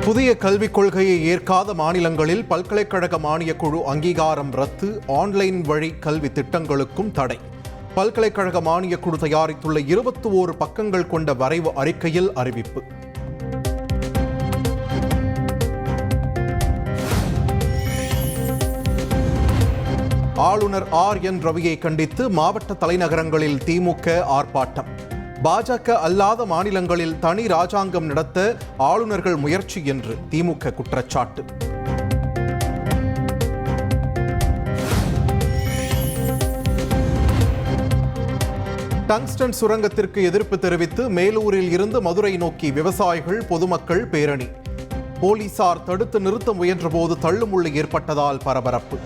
புதிய கல்விக் கொள்கையை ஏற்காத மாநிலங்களில் பல்கலைக்கழக மானியக் குழு அங்கீகாரம் ரத்து, ஆன்லைன் வழி கல்வி திட்டங்களுக்கும் தடை. பல்கலைக்கழக மானியக் குழு தயாரித்துள்ள 21 பக்கங்கள் கொண்ட வரைவு அறிக்கையில் அறிவிப்பு. ஆளுநர் RN ரவியை கண்டித்து மாவட்ட தலைநகரங்களில் திமுக ஆர்ப்பாட்டம். பாஜக அல்லாத மாநிலங்களில் தனி ராஜாங்கம் நடத்த ஆளுநர்கள் முயற்சி என்று திமுக குற்றச்சாட்டு. டங்ஸ்டன் சுரங்கத்திற்கு எதிர்ப்பு தெரிவித்து மேலூரில் இருந்து மதுரை நோக்கி விவசாயிகள், பொதுமக்கள் பேரணி. போலீசார் தடுத்து நிறுத்த முயன்றபோது தள்ளுமுள்ளு ஏற்பட்டதால் பரபரப்பு.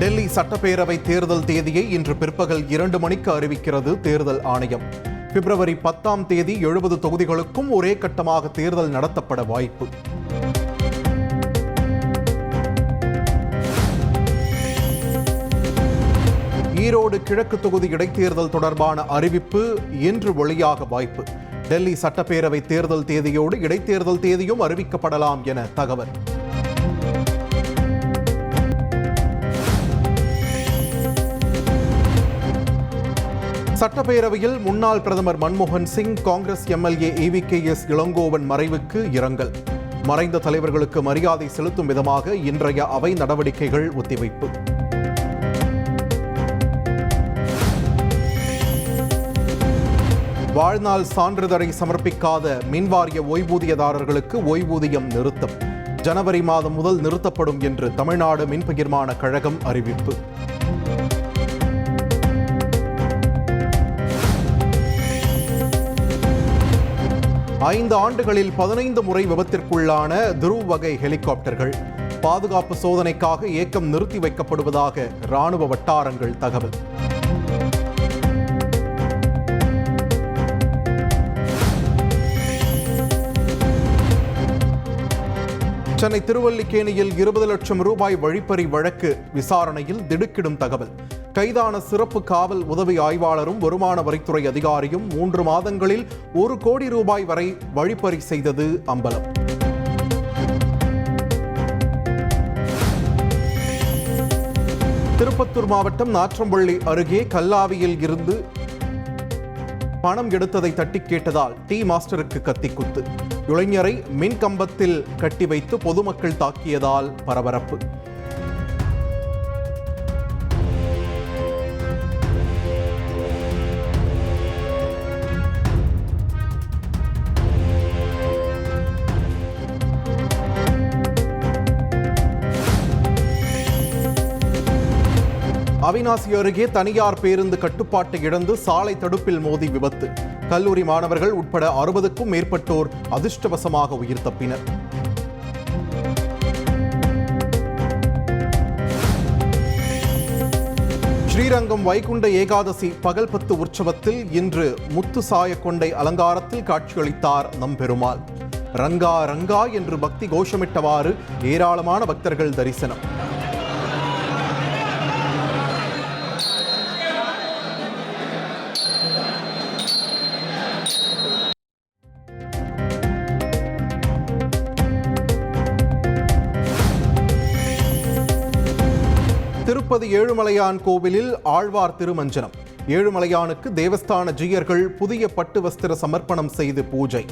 டெல்லி சட்டப்பேரவை தேர்தல் தேதியை இன்று பிற்பகல் 2 மணிக்கு அறிவிக்கிறது தேர்தல் ஆணையம். பிப்ரவரி 10ஆம் தேதி 70 தொகுதிகளுக்கும் ஒரே கட்டமாக தேர்தல் நடத்தப்பட வாய்ப்பு. ஈரோடு கிழக்கு தொகுதி இடைத்தேர்தல் தொடர்பான அறிவிப்பு இன்று வெளியாக வாய்ப்பு. டெல்லி சட்டப்பேரவை தேர்தல் தேதியோடு இடைத்தேர்தல் தேதியும் அறிவிக்கப்படலாம் என தகவல். சட்டப்பேரவையில் முன்னாள் பிரதமர் மன்மோகன் சிங், காங்கிரஸ் MLA EVKS இளங்கோவன் மறைவுக்கு இரங்கல். மறைந்த தலைவர்களுக்கு மரியாதை செலுத்தும் விதமாக இன்றைய அவை நடவடிக்கைகள் ஒத்திவைப்பு. வாழ்நாள் சான்றிதழை சமர்ப்பிக்காத மின்வாரிய ஓய்வூதியதாரர்களுக்கு ஓய்வூதியம் நிறுத்தம். ஜனவரி மாதம் முதல் நிறுத்தப்படும் என்று தமிழ்நாடு மின்பகிர்மான கழகம் அறிவிப்பு. ஐந்து ஆண்டுகளில் 15 முறை விபத்திற்குள்ளான துருவ் வகை ஹெலிகாப்டர்கள் பாதுகாப்பு சோதனைக்காக இயக்கம் நிறுத்தி வைக்கப்படுவதாக ராணுவ வட்டாரங்கள் தகவல். சென்னை திருவல்லிக்கேணியில் 20 லட்சம் ரூபாய் வழிப்பறி வழக்கு விசாரணையில் திடுக்கிடும் தகவல். கைதான சிறப்பு காவல் உதவி ஆய்வாளரும் வருமான வரித்துறை அதிகாரியும் 3 மாதங்களில் 1 கோடி ரூபாய் வரை வழிப்பறி செய்தது அம்பலம். திருப்பத்தூர் மாவட்டம் நாற்றம்பள்ளி அருகே கல்லாவியில் இருந்து பணம் எடுத்ததை தட்டி கேட்டதால் டீ மாஸ்டருக்கு கத்திக்குத்து. இளைஞரை மின் கம்பத்தில் கட்டி வைத்து பொதுமக்கள் தாக்கியதால் பரபரப்பு. அவிநாசி அருகே தனியார் பேருந்து கட்டுப்பாட்டை இழந்து சாலை தடுப்பில் மோதி விபத்து. கல்லூரி மாணவர்கள் உட்பட 60க்கும் மேற்பட்டோர் அதிர்ஷ்டவசமாக உயிர் தப்பினர். ஸ்ரீரங்கம் வைகுண்ட ஏகாதசி பகல் 10 உற்சவத்தில் இன்று முத்து சாய கொண்டை அலங்காரத்தில் காட்சியளித்தார் நம்பெருமாள். ரங்கா ரங்கா என்று பக்தி கோஷமிட்டவாறு ஏராளமான பக்தர்கள் தரிசனம். திருப்பதி ஏழுமலையான் கோவிலில் ஆழ்வார் திருமஞ்சனம். ஏழுமலையானுக்கு தேவஸ்தான ஜீயர்கள் புதிய பட்டு வஸ்திர சமர்ப்பணம் செய்து பூஜை.